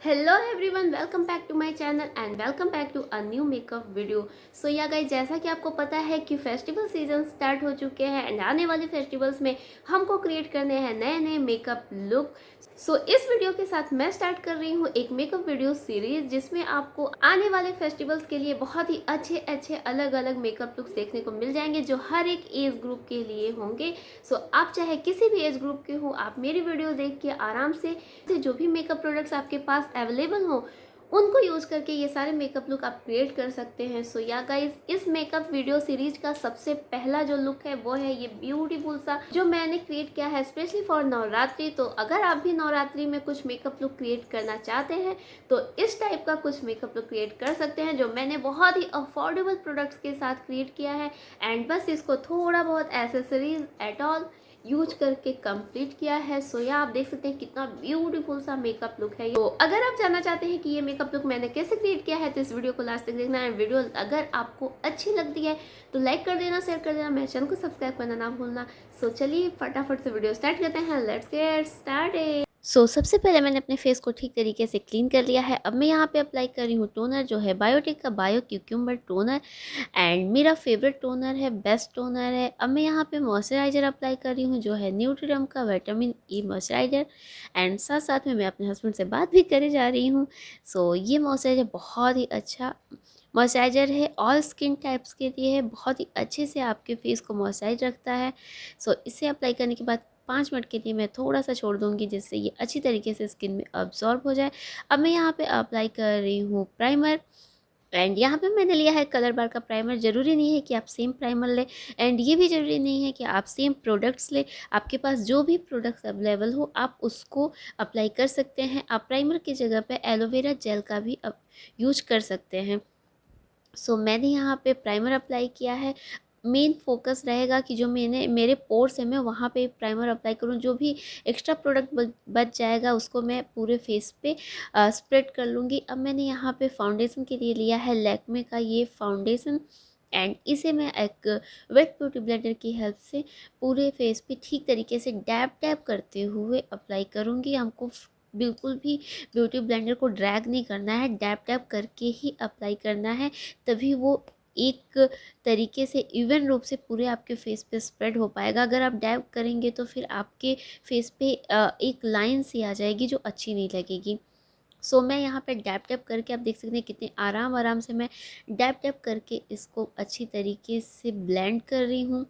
Hello everyone, welcome back to my channel and welcome back to a new makeup video. So yeah guys, जैसा कि आपको पता है कि फेस्टिवल सीजन स्टार्ट हो चुके हैं एंड आने वाले फेस्टिवल्स में हमको क्रिएट करने हैं नए नए मेकअप लुक। सो इस वीडियो के साथ मैं स्टार्ट कर रही हूँ एक मेकअप वीडियो सीरीज, जिसमें आपको आने वाले फेस्टिवल्स के लिए बहुत ही अच्छे अच्छे अलग अलग मेकअप लुक्स देखने को मिल जाएंगे, जो हर एक एज ग्रुप के लिए होंगे। सो आप चाहे किसी भी एज ग्रुप के हो, आप मेरी वीडियो देख के आराम से जो भी मेकअप प्रोडक्ट्स आपके पास अवेलेबल हो उनको यूज करके ये सारे मेकअप लुक आप क्रिएट कर सकते हैं। सो या गाइस, इस मेकअप वीडियो सीरीज का सबसे पहला जो लुक है वो है ये ब्यूटीफुल सा जो मैंने क्रिएट किया है स्पेशली फॉर नवरात्रि। तो अगर आप भी नवरात्रि में कुछ मेकअप लुक क्रिएट करना चाहते हैं तो इस टाइप का कुछ मेकअप लुक क्रिएट कर सकते हैं, जो मैंने बहुत ही अफोर्डेबल प्रोडक्ट्स के साथ क्रिएट किया है एंड बस इसको थोड़ा बहुत एसेसरीज एट ऑल यूज करके कंप्लीट किया है। सो या आप देख सकते हैं कितना ब्यूटीफुल सा मेकअप लुक है। तो अगर आप जानना चाहते हैं कि ये मेकअप लुक मैंने कैसे क्रिएट किया है तो इस वीडियो को लास्ट तक देखना है। वीडियो अगर आपको अच्छी लगती है तो लाइक कर देना, शेयर कर देना, मेरे चैनल को सब्सक्राइब करना ना भूलना। सो चलिए फटाफट से वीडियो स्टार्ट करते हैं। Let's get started. सबसे पहले मैंने अपने फेस को ठीक तरीके से क्लीन कर लिया है। अब मैं यहाँ पे अप्लाई कर रही हूँ टोनर, जो है बायोटिक का बायो क्यूक्यूम्बर टोनर एंड मेरा फेवरेट टोनर है, बेस्ट टोनर है। अब मैं यहाँ पे मॉइस्चराइज़र अप्लाई कर रही हूँ, जो है न्यूट्रिडर्म का विटामिन ई मॉइस्चराइज़र एंड साथ साथ में मैं अपने हस्बैंड से बात भी करे जा रही हूँ। ये मॉइस्चराइज़र बहुत ही अच्छा मॉइस्चराइज़र है, ऑल स्किन टाइप्स के लिए है, बहुत ही अच्छे से आपके फेस को मॉइस्चराइज रखता है। इसे अप्लाई करने के बाद 5 मिनट के लिए मैं थोड़ा सा छोड़ दूंगी, जिससे ये अच्छी तरीके से स्किन में अब्जॉर्ब हो जाए। अब मैं यहाँ पे अप्लाई कर रही हूँ प्राइमर एंड यहाँ पे मैंने लिया है कलर बार का प्राइमर। ज़रूरी नहीं है कि आप सेम प्राइमर लें एंड ये भी ज़रूरी नहीं है कि आप सेम प्रोडक्ट्स लें। आपके पास जो भी प्रोडक्ट्स अवेलेबल हो आप उसको अप्लाई कर सकते हैं। आप प्राइमर की जगह पे एलोवेरा जेल का भी यूज कर सकते हैं। मैंने यहाँ पे प्राइमर अप्लाई किया है। मेन फोकस रहेगा कि जो मेरे पोर्स है मैं वहाँ पे प्राइमर अप्लाई करूँ। जो भी एक्स्ट्रा प्रोडक्ट बच जाएगा उसको मैं पूरे फेस पे स्प्रेड कर लूँगी। अब मैंने यहाँ पे फाउंडेशन के लिए लिया है लैक्मे का ये फाउंडेशन एंड इसे मैं एक वेट ब्यूटी ब्लेंडर की हेल्प से पूरे फेस पे ठीक तरीके से डैब डैब करते हुए अप्लाई करूँगी। हमको बिल्कुल भी ब्यूटी ब्लेंडर को ड्रैग नहीं करना है, डैब डैब करके ही अप्लाई करना है, तभी वो एक तरीके से इवन रूप से पूरे आपके फेस पे स्प्रेड हो पाएगा। अगर आप डैब करेंगे तो फिर आपके फेस पे एक लाइन सी आ जाएगी जो अच्छी नहीं लगेगी। मैं यहाँ पे डैप डैप करके आप देख सकते हैं कितने आराम आराम से मैं डैप डैप करके इसको अच्छी तरीके से ब्लेंड कर रही हूँ।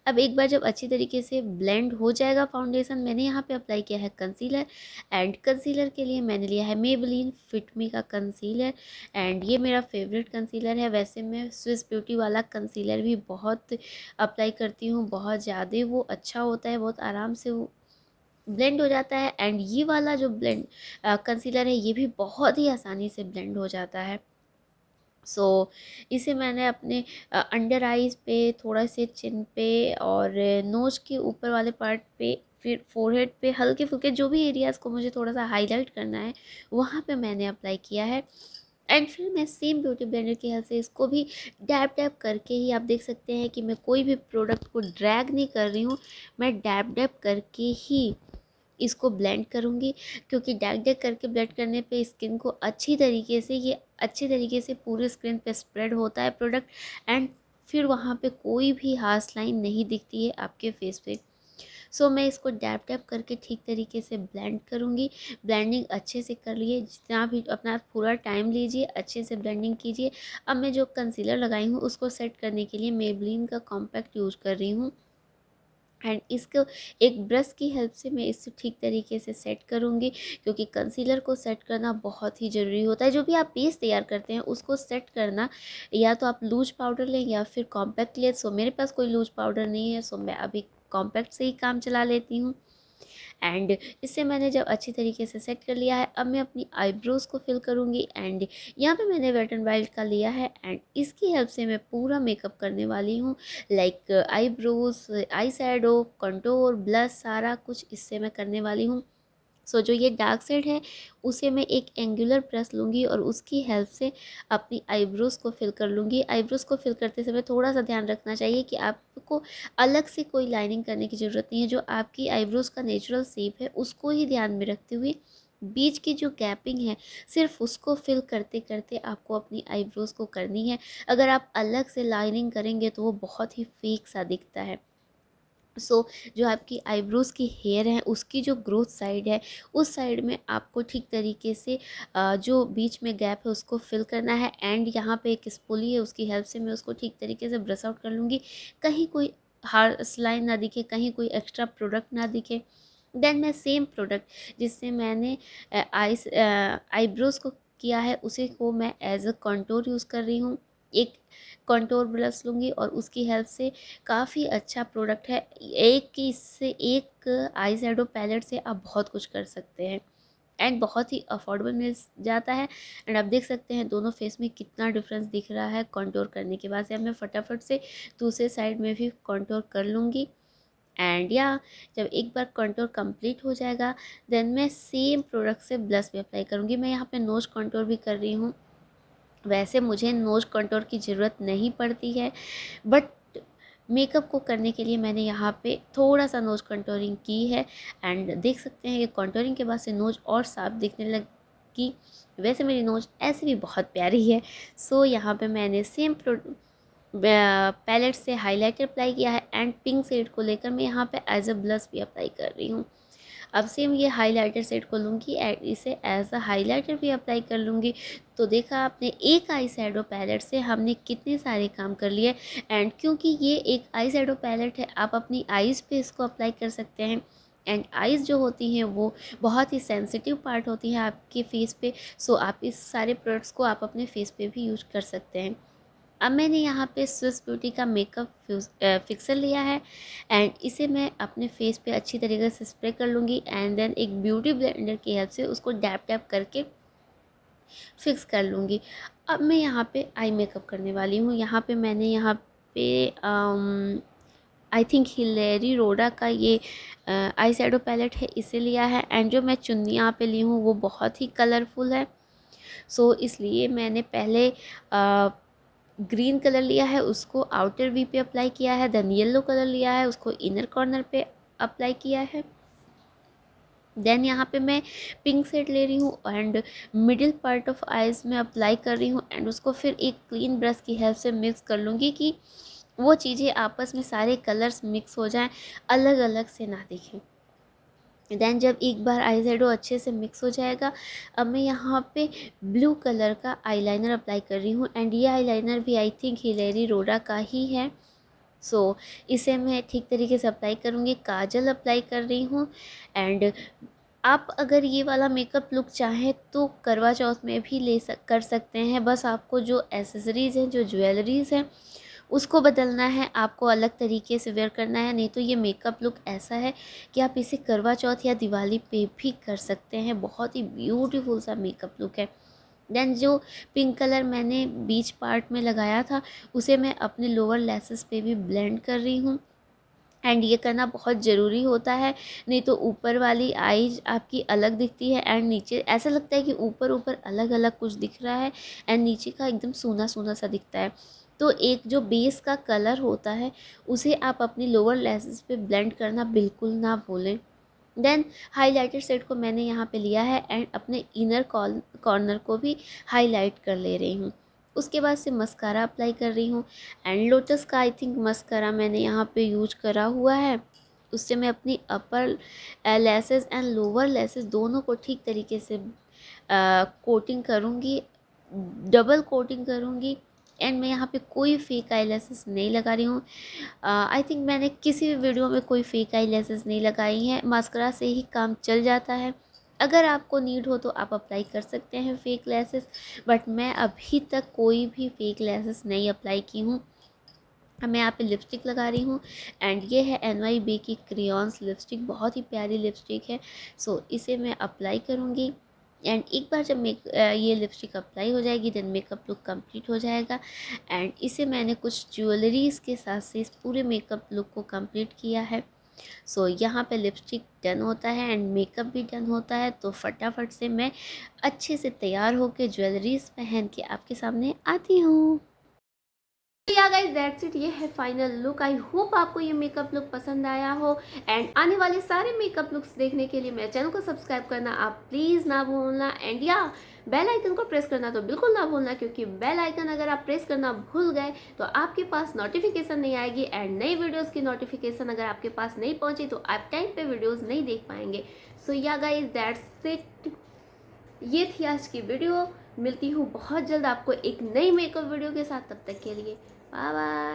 अब एक बार जब अच्छी तरीके से ब्लेंड हो जाएगा फाउंडेशन, मैंने यहाँ पे अप्लाई किया है कंसीलर एंड कंसीलर के लिए मैंने लिया है मेबेलिन फिट मी का कंसीलर एंड ये मेरा फेवरेट कंसीलर है। वैसे मैं स्विस ब्यूटी वाला कंसीलर भी बहुत अप्लाई करती हूँ, बहुत ज़्यादा वो अच्छा होता है, बहुत आराम से वो ब्लेंड हो जाता है एंड ये वाला जो कंसीलर है ये भी बहुत ही आसानी से ब्लेंड हो जाता है। इसे मैंने अपने अंडर आइज़ पे, थोड़ा से चिन पे और नोज के ऊपर वाले पार्ट पे, फिर फोरहेड पे हल्के फुल्के जो भी एरियाज़ को मुझे थोड़ा सा हाईलाइट करना है वहाँ पे मैंने अप्लाई किया है। एंड फिर मैं सेम ब्यूटी ब्लेंडर की हेल्प से इसको भी डैब डैब करके ही, आप देख सकते हैं कि मैं कोई भी प्रोडक्ट को ड्रैग नहीं कर रही हूँ, मैं डैब डैब करके ही इसको ब्लेंड करूँगी, क्योंकि डैग डैग करके ब्लेंड करने पे स्किन को अच्छी तरीके से पूरे स्किन पे स्प्रेड होता है प्रोडक्ट एंड फिर वहाँ पे कोई भी हार्श लाइन नहीं दिखती है आपके फेस पे। मैं इसको डैब डैब करके ठीक तरीके से ब्लेंड करूँगी। ब्लेंडिंग अच्छे से कर लिए, जितना भी अपना पूरा टाइम लीजिए, अच्छे से ब्लेंडिंग कीजिए। अब मैं जो कंसीलर लगाई हूँ उसको सेट करने के लिए मेबेलिन का कॉम्पैक्ट यूज कर रही हूँ एंड इसको एक ब्रश की हेल्प से मैं इसे ठीक तरीके से सेट करूँगी, क्योंकि कंसीलर को सेट करना बहुत ही ज़रूरी होता है। जो भी आप बेस तैयार करते हैं उसको सेट करना, या तो आप लूज पाउडर लें या फिर कॉम्पैक्ट लें। मेरे पास कोई लूज पाउडर नहीं है, मैं अभी कॉम्पैक्ट से ही काम चला लेती हूँ। एंड इससे मैंने जब अच्छी तरीके से सेट कर लिया है, अब मैं अपनी आईब्रोज़ को फिल करूँगी एंड यहाँ पे मैंने वेट एंड वाइल्ड का लिया है एंड इसकी हेल्प से मैं पूरा मेकअप करने वाली हूँ। Like eyebrows, eye shadow, contour, blush, सारा कुछ इससे मैं करने वाली हूँ। जो ये डार्क साइड है उसे मैं एक एंगुलर ब्रश लूँगी और उसकी हेल्प से अपनी आईब्रोज़ को फिल कर लूँगी। आईब्रोज़ को फिल करते समय थोड़ा सा ध्यान रखना चाहिए कि आपको अलग से कोई लाइनिंग करने की ज़रूरत नहीं है। जो आपकी आईब्रोज़ का नेचुरल शेप है उसको ही ध्यान में रखते हुए बीच की जो गैपिंग है सिर्फ उसको फिल करते करते आपको अपनी आईब्रोज़ को करनी है। अगर आप अलग से लाइनिंग करेंगे तो वो बहुत ही फेक सा दिखता है। जो आपकी आईब्रोज़ की हेयर है उसकी जो ग्रोथ साइड है उस साइड में आपको ठीक तरीके से जो बीच में गैप है उसको फिल करना है। एंड यहाँ पे एक स्पूली है, उसकी हेल्प से मैं उसको ठीक तरीके से ब्रश आउट कर लूँगी, कहीं कोई हार्श लाइन ना दिखे, कहीं कोई एक्स्ट्रा प्रोडक्ट ना दिखे। देन मैं सेम प्रोडक्ट जिससे मैंने आईब्रोज़ को किया है उसी को मैं एज अ कंटूर यूज़ कर रही हूँ। एक कंटूर ब्रश लूँगी और उसकी हेल्प से काफ़ी अच्छा प्रोडक्ट है। एक की इससे एक आई शैडो पैलेट से आप बहुत कुछ कर सकते हैं एंड बहुत ही अफोर्डेबल मिल जाता है। एंड आप देख सकते हैं दोनों फेस में कितना डिफरेंस दिख रहा है कंटूर करने के बाद से। अब मैं फटाफट से दूसरे साइड में भी कंटूर कर लूँगी। एंड या जब एक बार कंटूर कंप्लीट हो जाएगा देन मैं सेम प्रोडक्ट से ब्लश भी अप्लाई करूँगी। मैं यहाँ पे नोज कंटूर भी कर रही हूँ। वैसे मुझे नोज कंटूर की ज़रूरत नहीं पड़ती है, बट मेकअप को करने के लिए मैंने यहाँ पे थोड़ा सा नोज कंटूरिंग की है। एंड देख सकते हैं कि कंटूरिंग के बाद से नोज और साफ दिखने लगी। वैसे मेरी नोज ऐसे भी बहुत प्यारी है। यहाँ पे मैंने सेम पैलेट से हाइलाइटर अप्लाई किया है एंड पिंक शेड को लेकर मैं यहाँ पे एज अ ब्लश भी अप्लाई कर रही हूँ। अब सेम ये हाइलाइटर सेट को लूँगी एंड इसे एज अ हाइलाइटर भी अप्लाई कर लूँगी। तो देखा आपने एक आई शैडो पैलेट से हमने कितने सारे काम कर लिए। एंड क्योंकि ये एक आई शैडो पैलेट है आप अपनी आईज़ पे इसको अप्लाई कर सकते हैं। एंड आईज़ जो होती हैं वो बहुत ही सेंसिटिव पार्ट होती है आपके फेस पे। आप इस सारे प्रोडक्ट्स को आप अपने फेस पे भी यूज कर सकते हैं। अब मैंने यहाँ पे स्विस ब्यूटी का मेकअप फिक्सर लिया है एंड इसे मैं अपने फेस पे अच्छी तरीके से स्प्रे कर लूँगी एंड देन एक ब्यूटी ब्लेंडर की हेल्प से उसको डैप डैप करके फिक्स कर लूँगी। अब मैं यहाँ पे आई मेकअप करने वाली हूँ। यहाँ पे मैंने यहाँ पे आई थिंक हिलेरी रोडा का ये आई शैडो पैलेट है, इसे लिया है। एंड जो मैं चुन्नी यहाँ पे ली हूँ वो बहुत ही कलरफुल है। इसलिए मैंने पहले ग्रीन कलर लिया है, उसको आउटर वी पे अप्लाई किया है। देन येलो कलर लिया है, उसको इनर कॉर्नर पे अप्लाई किया है। देन यहाँ पे मैं पिंक शेड ले रही हूँ and middle part of eyes में अप्लाई कर रही हूँ एंड उसको फिर एक क्लीन ब्रश की हेल्प से मिक्स कर लूँगी कि वो चीज़ें आपस में सारे कलर्स मिक्स हो जाएं, अलग अलग से ना दिखें। देन जब एक बार आई शैडो अच्छे से मिक्स हो जाएगा अब मैं यहाँ पे ब्लू कलर का आईलाइनर अप्लाई कर रही हूँ एंड ये आईलाइनर भी आई थिंक हिलेरी रोडा का ही है। इसे मैं ठीक तरीके से अप्लाई करूँगी। काजल अप्लाई कर रही हूँ एंड आप अगर ये वाला मेकअप लुक चाहें तो करवा चौथ में भी कर सकते हैं। बस आपको जो एसेसरीज़ हैं, जो ज्वेलरीज़ हैं उसको बदलना है, आपको अलग तरीके से वेयर करना है। नहीं तो ये मेकअप लुक ऐसा है कि आप इसे करवा चौथ या दिवाली पे भी कर सकते हैं। बहुत ही ब्यूटीफुल सा मेकअप लुक है। देन जो पिंक कलर मैंने बीच पार्ट में लगाया था उसे मैं अपने लोअर लेसेस पे भी ब्लेंड कर रही हूँ एंड ये करना बहुत ज़रूरी होता है। नहीं तो ऊपर वाली आईज आपकी अलग दिखती है एंड नीचे ऐसा लगता है कि ऊपर ऊपर अलग अलग कुछ दिख रहा है एंड नीचे का एकदम सूना सूना सा दिखता है। तो एक जो बेस का कलर होता है उसे आप अपनी लोअर लेसेस पे ब्लेंड करना बिल्कुल ना भूलें। देन हाइलाइटर सेट को मैंने यहाँ पे लिया है एंड अपने इनर कॉर्नर को भी हाईलाइट कर ले रही हूँ। उसके बाद से मस्कारा अप्लाई कर रही हूँ एंड लोटस का आई थिंक मस्कारा मैंने यहाँ पे यूज करा हुआ है। उससे मैं अपनी अपर लेसेस एंड लोअर लेसेस दोनों को ठीक तरीके से कोटिंग करूँगी, डबल कोटिंग करूँगी। एंड मैं यहाँ पे कोई फेक आई लेसेस नहीं लगा रही हूँ। आई थिंक मैंने किसी भी वीडियो में कोई फेक आई लेसेस नहीं लगाई हैं। मास्करा से ही काम चल जाता है। अगर आपको नीड हो तो आप अप्लाई कर सकते हैं फेक लेसेस, बट मैं अभी तक कोई भी फेक लेसेस नहीं अप्लाई की हूँ। अब मैं यहाँ पे लिपस्टिक लगा रही हूँ एंड ये है NYB की क्रेयॉन्स लिपस्टिक, बहुत ही प्यारी लिपस्टिक है। इसे मैं अप्लाई करूँगी एंड एक बार जब ये लिपस्टिक अप्लाई हो जाएगी देन मेकअप लुक कंप्लीट हो जाएगा। एंड इसे मैंने कुछ ज्वेलरीज के साथ से इस पूरे मेकअप लुक को कंप्लीट किया है। यहाँ पे लिपस्टिक डन होता है एंड मेकअप भी डन होता है। तो फटाफट से मैं अच्छे से तैयार होकर ज्वेलरीज पहन के आपके सामने आती हूँ। या गाइस दैट्स इट, ये है फाइनल लुक। आई होप आपको ये मेकअप लुक पसंद आया हो एंड आने वाले सारे मेकअप लुक्स देखने के लिए मेरे चैनल को सब्सक्राइब करना आप प्लीज़ ना भूलना एंड या बेल आइकन को प्रेस करना तो बिल्कुल ना भूलना, क्योंकि बेल आइकन अगर आप प्रेस करना भूल गए तो आपके पास नोटिफिकेशन नहीं आएगी एंड नई वीडियोज़ की नोटिफिकेशन अगर आपके पास नहीं पहुँची तो आप टाइम पर वीडियोज़ नहीं देख पाएंगे। सो या गाइस दैट्स इट, ये थी आज की वीडियो। मिलती हूँ बहुत जल्द आपको एक नई मेकअप वीडियो के साथ, तब तक के लिए बाय बाय।